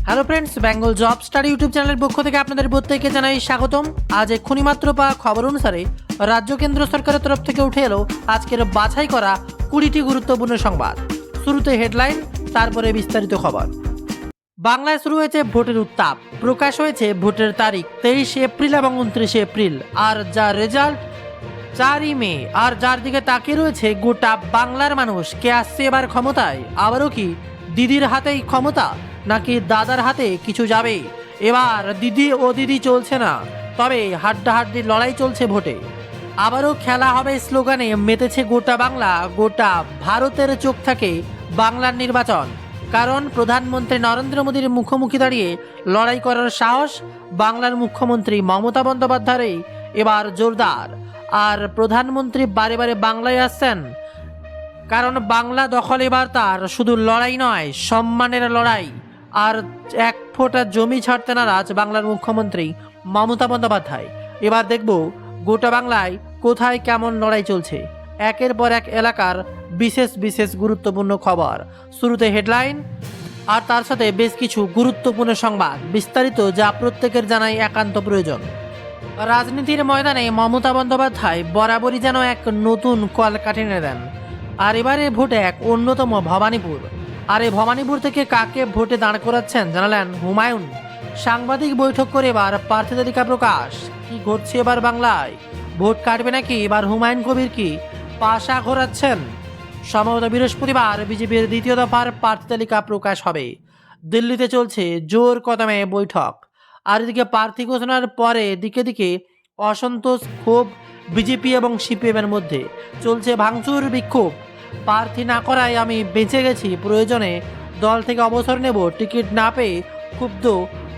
Hello friends, Bengal job study YouTube চ্যানেলের পক্ষ থেকে আপনাদের প্রত্যেককে জানাই স্বাগতম। আজ এক্ষুনি মাত্র পাওয়া খবর অনুসারে রাজ্য কেন্দ্র সরকারের তরফ থেকে উঠে এলো আজকের বাছাই করা 20টি গুরুত্বপূর্ণ সংবাদ। শুরুতে হেডলাইন, তারপরে বিস্তারিত খবর। বাংলায় শুরু হয়েছে ভোটের উত্তাপ। প্রকাশ হয়েছে ভোটের তারিখ 23 এপ্রিল এবং 29 এপ্রিল, আর যা রেজাল্ট 4ই মে। আর যার দিকে তাকিয়ে রয়েছে গোটা বাংলার মানুষ, কে আসছে এবার ক্ষমতায়? আবারও কি দিদির হাতেই ক্ষমতা, নাকি দাদার হাতে কিছু যাবে? এবার দিদি চলছে না, তবে হাড্ডাহাড্ডি লড়াই চলছে ভোটে। আবারও খেলা হবে স্লোগানে মেতেছে গোটা বাংলা। গোটা ভারতের চোখ থাকে বাংলার নির্বাচন, কারণ প্রধানমন্ত্রী নরেন্দ্র মোদীর মুখোমুখি দাঁড়িয়ে লড়াই করার সাহস বাংলার মুখ্যমন্ত্রী মমতা বন্দ্যোপাধ্যায়ের এবার জোরদার। আর প্রধানমন্ত্রী বারে বারে বাংলায় আসছেন, কারণ বাংলা দখল এবার তার শুধু লড়াই নয়, সম্মানের লড়াই। আর এক ফোঁটা জমি ছাড়তে নারাজ বাংলার মুখ্যমন্ত্রী মমতা বন্দ্যোপাধ্যায়। এবার দেখব গোটা বাংলায় কোথায় কেমন লড়াই চলছে। একের পর এক এলাকার বিশেষ বিশেষ গুরুত্বপূর্ণ খবর। শুরুতে হেডলাইন, আর তার সাথে বেশ কিছু গুরুত্বপূর্ণ সংবাদ বিস্তারিত, যা প্রত্যেকের জানাই একান্ত প্রয়োজন। রাজনীতির ময়দানে মমতা বন্দ্যোপাধ্যায় বরাবরই যেন এক নতুন কলকাঠি এনে দেন। আর এবারে ভোটে এক অন্যতম ভবানীপুর। আর এই ভবানীপুর থেকে কাকে ভোটে দাঁড় করাচ্ছেন জানালেন হুমায়ুন। সাংবাদিক বৈঠক করে এবার প্রার্থী তালিকা প্রকাশ। কি ঘটছে এবার বাংলায়? ভোট কাটবে নাকি এবার হুমায়ুন কবির? কি পাশা ঘোরাচ্ছেন? সম্ভবত বৃহস্পতিবার বিজেপির দ্বিতীয় দফার প্রার্থী তালিকা প্রকাশ হবে। দিল্লিতে চলছে জোর কদমে বৈঠক। আর এদিকে প্রার্থী ঘোষণার পরে দিকে দিকে অসন্তোষ, ক্ষোভ বিজেপি এবং সিপিএমের মধ্যে। চলছে ভাঙচুর, বিক্ষোভ। প্রার্থী না করায় আমি বেঁচে গেছি, প্রয়োজনে দল থেকে অবসর নেব, টিকিট না পেয়ে ক্ষুব্ধ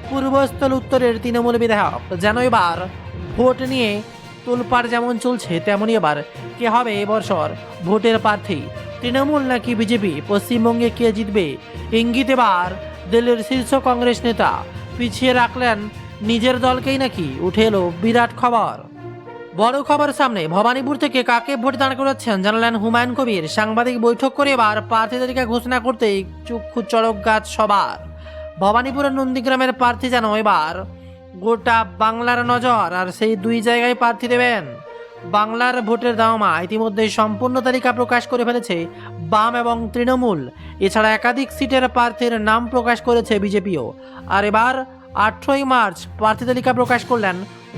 পূর্বস্থল উত্তরের তৃণমূল বিধায়ক। যেন এবার ভোট নিয়ে তোলপাড় যেমন চলছে, তেমনই এবার কে হবে এবছর ভোটের প্রার্থী, তৃণমূল নাকি বিজেপি? পশ্চিমবঙ্গে কে জিতবে? ইঙ্গিত এবার দিল্লির শীর্ষ কংগ্রেস নেতা। পিছিয়ে রাখলেন নিজের দলকেই নাকি? উঠে এলো বিরাট খবর। বড় খবর সামনে। ভবানীপুর থেকে কাকে ভোট দাঁড় করাচ্ছেন জানালেন হুমায়ুন কবির। সাংবাদিক বৈঠক করে এবার প্রার্থী তালিকা ঘোষণা করতেই চক্ষু চড়ক গাছ সবার। ভবানীপুরের নন্দীগ্রামের প্রার্থী যেন এবার গোটা বাংলার নজর, আর সেই দুই জায়গায় প্রার্থী দেবেন। বাংলার ভোটের দাওমা ইতিমধ্যে সম্পূর্ণ তালিকা প্রকাশ করে ফেলেছে বাম এবং তৃণমূল। এছাড়া একাধিক সিটের প্রার্থীর নাম প্রকাশ করেছে বিজেপিও। আর এবার 18ই মার্চ প্রার্থী তালিকা প্রকাশ করলেন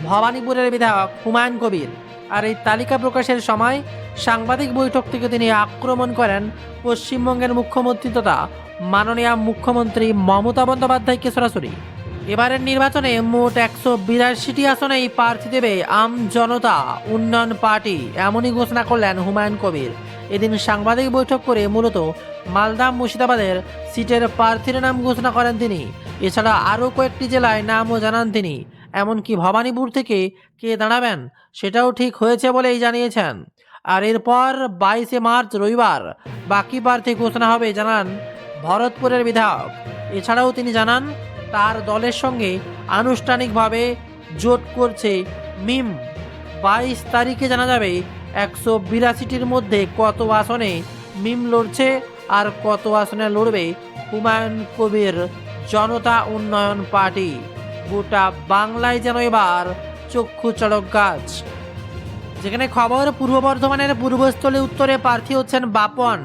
ভবানীপুরের বিধায়ক হুমায়ুন কবির। আর এই তালিকা প্রকাশের সময় সাংবাদিক বৈঠক থেকে তিনি আক্রমণ করেন পশ্চিমবঙ্গের মুখ্যমন্ত্রী তথা মাননীয় মুখ্যমন্ত্রী মমতা বন্দ্যোপাধ্যায়কে সরাসরি। এবারের নির্বাচনে মোট 182টি আসনেই প্রার্থী দেবে আম জনতা উন্নয়ন পার্টি, এমনই ঘোষণা করলেন হুমায়ুন কবির। এদিন সাংবাদিক বৈঠক করে মূলত মালদা, মুর্শিদাবাদের সিটের প্রার্থীর নাম ঘোষণা করেন তিনি। এছাড়া আরও কয়েকটি জেলায় নামও জানান তিনি। এমনকি ভবানীপুর থেকে কে দাঁড়াবেন সেটাও ঠিক হয়েছে বলেই জানিয়েছেন। আর এরপর 22শে মার্চ রবিবার বাকি প্রার্থী ঘোষণা হবে জানান ভরতপুরের বিধায়ক। এছাড়াও তিনি জানান তার দলের সঙ্গে আনুষ্ঠানিকভাবে জোট করছে মিম। 22 তারিখে জানা যাবে 182টির মধ্যে কত আসনে মিম লড়ছে আর কত আসনে লড়বে হুমায়ুন কবির জনতা উন্নয়ন পার্টি। গোটা বাংলায় যেন এবার চক্ষু চড়ক গাছ। যেখানে খবর, পূর্ব বর্ধমানের পূর্বস্থলী উত্তরে প্রার্থী হচ্ছেন বাপন,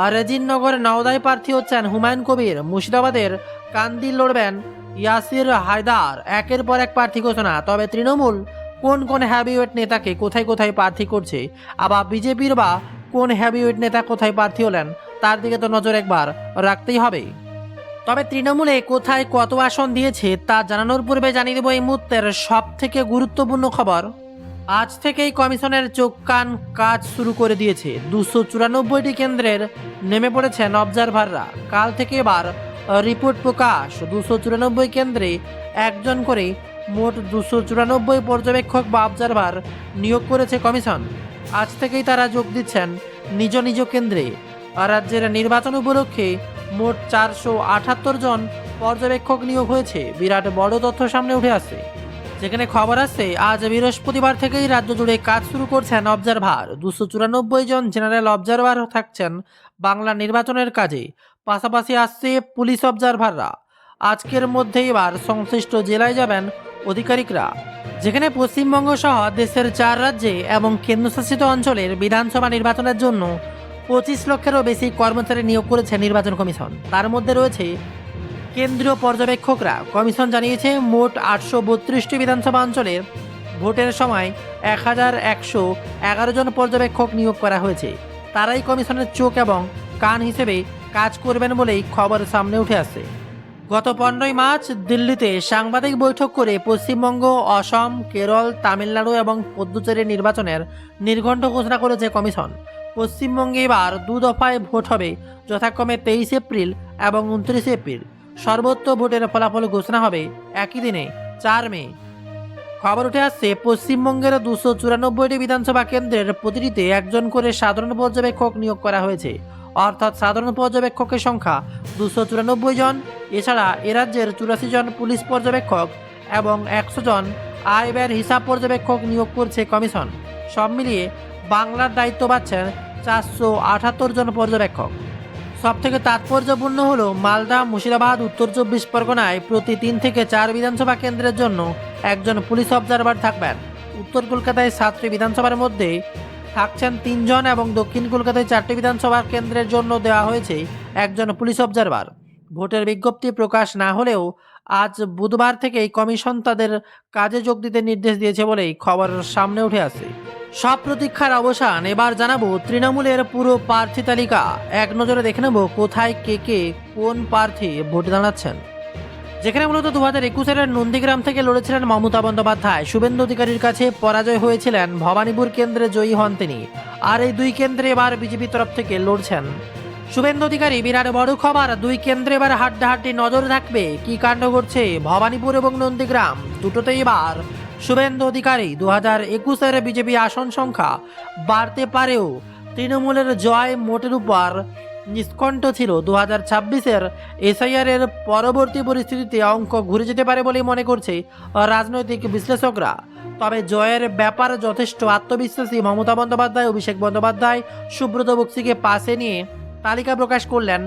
আর রেজিননগর নওদায় প্রার্থী হচ্ছেন হুমায়ুন কবির। মুর্শিদাবাদের কান্দিল লড়বেন ইয়াসির হায়দার। একের পর এক প্রার্থী ঘোষণা। তবে তৃণমূল কোন কোন হ্যাভিওয়েট নেতাকে কোথায় কোথায় প্রার্থী করছে, আবার বিজেপির বা কোন হ্যাভিওয়েট নেতা কোথায় প্রার্থী হলেন, তার দিকে তো নজর একবার রাখতেই হবে। তবে তৃণমূলে কোথায় কত আসন দিয়েছে তা জানানোর পূর্বে জানিয়ে দেব এই মুহূর্তের সব থেকে গুরুত্বপূর্ণ খবর। আজ থেকেই কমিশনের চোখ কান কাজ শুরু করে দিয়েছে। 294টি কেন্দ্রের নেমে পড়েছেন অবজারভাররা। কাল থেকে এবার রিপোর্ট প্রকাশ। 294 কেন্দ্রে একজন করে মোট 294 পর্যবেক্ষক বা অবজারভার নিয়োগ করেছে কমিশন। আজ থেকেই তারা যোগ দিচ্ছেন নিজ নিজ কেন্দ্রে। আর রাজ্যের নির্বাচন উপলক্ষে মোট 478 জন পর্যবেক্ষক নিয়োগ হয়েছে। বিরাট বড় তথ্য সামনে উঠে আসছে, যেখানে খবর আসছে আজ বৃহস্পতিবার থেকেই রাজ্য জুড়ে কাজ শুরু করছেন অবজারভার। 294 জন জেনারেল অবজারভার থাকছেন বাংলা নির্বাচনের কাজে। পাশাপাশি আসছে পুলিশ অবজারভাররা। আজকের মধ্যে এবার সংশ্লিষ্ট জেলায় যাবেন আধিকারিকরা, যেখানে পশ্চিমবঙ্গ সহ দেশের 4 রাজ্যে এবং কেন্দ্রশাসিত অঞ্চলের বিধানসভা নির্বাচনের জন্য 25 লক্ষেরও বেশি কর্মচারী নিয়োগ করেছে নির্বাচন কমিশন। তার মধ্যে রয়েছে কেন্দ্রীয় পর্যবেক্ষকরা। কমিশন জানিয়েছে মোট 832টি বিধানসভা অঞ্চলের ভোটের সময় 1111 জন পর্যবেক্ষক নিয়োগ করা হয়েছে। তারাই কমিশনের চোখ এবং কান হিসেবে কাজ করবেন বলেই খবর সামনে উঠে আসছে। গত 15ই মার্চ দিল্লিতে সাংবাদিক বৈঠক করে পশ্চিমবঙ্গ, অসম, কেরল, তামিলনাড়ু এবং পুদুচেরির নির্বাচনের নির্ঘণ্ট ঘোষণা করেছে কমিশন। পশ্চিমবঙ্গে এবার 2 দফায় ভোট হবে, যথাক্রমে 23 এপ্রিল এবং 29 এপ্রিল। সর্বোচ্চ ভোটের ফলাফল ঘোষণা হবে একই দিনে 4 মে। খবর উঠে আসছে পশ্চিমবঙ্গের 294টি বিধানসভা কেন্দ্রের প্রতিটিতে একজন করে সাধারণ পর্যবেক্ষক নিয়োগ করা হয়েছে, অর্থাৎ সাধারণ পর্যবেক্ষকের সংখ্যা 294 জন। এছাড়া এ রাজ্যের 84 জন পুলিশ পর্যবেক্ষক এবং 100 জন আয় ব্যয়ের হিসাব পর্যবেক্ষক নিয়োগ করছে কমিশন। সব মিলিয়ে বাংলার দায়িত্ব পাচ্ছেন 478 জন পর্যবেক্ষক। সবথেকে তাৎপর্যপূর্ণ হলো মালদা, মুর্শিদাবাদ, উত্তর 24 পরগনায় প্রতি 3 থেকে 4 বিধানসভা কেন্দ্রের জন্য একজন পুলিশ অবজারভার থাকবেন। উত্তর কলকাতায় 7টি বিধানসভার মধ্যে থাকছেন 3 জন এবং দক্ষিণ কলকাতায় 4টি বিধানসভা কেন্দ্রের জন্য দেওয়া হয়েছে একজন পুলিশ অবজারভার। ভোটের বিজ্ঞপ্তি প্রকাশ না হলেও আজ বুধবার থেকেই কমিশন তাদের কাজে যোগ দিতে নির্দেশ দিয়েছে বলেই খবর সামনে উঠে আসে। সব প্রতীক্ষার অবসান। এবার জানাবো তৃণমূলের পুরো প্রার্থী তালিকা। এক নজরে দেখে নেব কোথায় কে কোন প্রার্থী ভোট দাঁড়াচ্ছেন। যেখানে মূলত 2021 সালের নন্দীগ্রাম থেকে লড়েছিলেন মমতা বন্দ্যোপাধ্যায়, শুভেন্দু অধিকারীর কাছে পরাজয় হয়েছিলেন। ভবানীপুর কেন্দ্রে জয়ী হন তিনি। আর এই 2 কেন্দ্রে এবার বিজেপি তরফ থেকে লড়ছেন শুভেন্দু অধিকারী। বিরাট বড় খবর, 2 কেন্দ্রে এবার হাড্ডাহাড্ডি নজর থাকবে। কি কাণ্ড ঘটছে ভবানীপুর এবং নন্দীগ্রাম দুটোতেই এবার শুভেন্দু অধিকারী। 2021-এর বিজেপি আসন সংখ্যা বাড়তে পারেও তৃণমূলের জয় মোটের উপর নিষ্কণ্ঠ ছিল। 2026-এর এসআইআর-এর পরবর্তী পরিস্থিতিতে অঙ্ক ঘুরে যেতে পারে বলেই মনে করছে রাজনৈতিক বিশ্লেষকরা। তবে জয়ের ব্যাপারে যথেষ্ট আত্মবিশ্বাসী মমতা বন্দ্যোপাধ্যায়, অভিষেক বন্দ্যোপাধ্যায়, সুব্রত বক্সিকে পাশে নিয়ে তালিকা প্রকাশ করলেন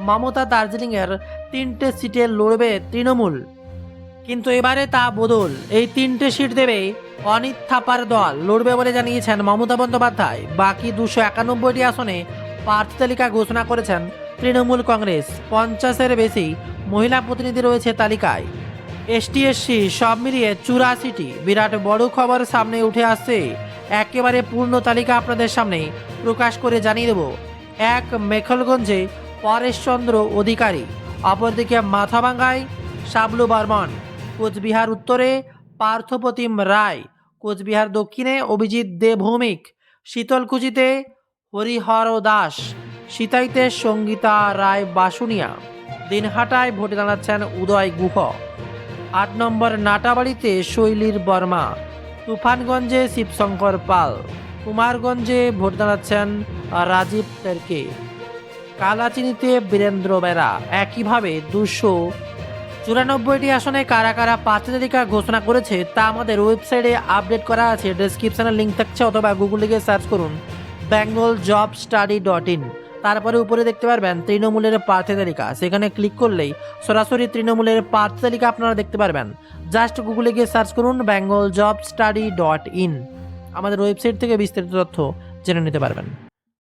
মমতা। দার্জিলিংয়ের 3টে সিটে লড়বে তৃণমূল, কিন্তু এবারে তা বদল। এই 3টে সিট দেবে অনিত থাপার দল, লড়বে বলে জানিয়েছেন মমতা বন্দ্যোপাধ্যায়। বাকি 291টি আসনে প্রার্থী তালিকা ঘোষণা করেছেন তৃণমূল কংগ্রেস। 50-এর বেশি মহিলা প্রতিনিধি রয়েছে তালিকায়। এসটি/এসসি সব মিলিয়ে 84টি। বিরাট বড় খবর সামনে উঠে আসছে। একেবারে পূর্ণ তালিকা আপনাদের সামনে প্রকাশ করে জানিয়ে দেব। 1 মেখলগঞ্জে পরেশচন্দ্র অধিকারী, অপরদিকে মাথাভাঙ্গায় শাবলু বর্মন, কোচবিহার উত্তরে পার্থপ্রতিম রায়, কোচবিহার দক্ষিণে অভিজিৎ দে ভৌমিক, শীতলকুচিতে হরিহর দাস, সিতাইতে সঙ্গীতা রায় বাসুনিয়া, দিনহাটায় ভোটে দাঁড়াচ্ছেন উদয় গুহ, 8 নম্বর নাটাবাড়িতে শৈলীর বর্মা, তুফানগঞ্জে শিবশঙ্কর পাল, কুমারগঞ্জে ভোট দাঁড়াচ্ছেন রাজীব তেরকে, কালাচিনিতে বীরেন্দ্র বেরা। একইভাবে 294টি আসনে কারা কারা প্রার্থী তালিকা ঘোষণা করেছে তা আমাদের ওয়েবসাইটে আপডেট করা আছে। ডেসক্রিপশনে লিঙ্ক থাকছে, অথবা গুগলে গিয়ে সার্চ করুন bengaljobstudy.in। তারপরে উপরে দেখতে পারবেন তৃণমূলের প্রার্থী তালিকা। সেখানে ক্লিক করলেই সরাসরি তৃণমূলের প্রার্থী তালিকা আপনারা দেখতে পারবেন। জাস্ট গুগলে গিয়ে সার্চ করুন bengaljobstudy.in। আমাদের ওয়েবসাইট থেকে বিস্তারিত তথ্য জেনে নিতে পারবেন।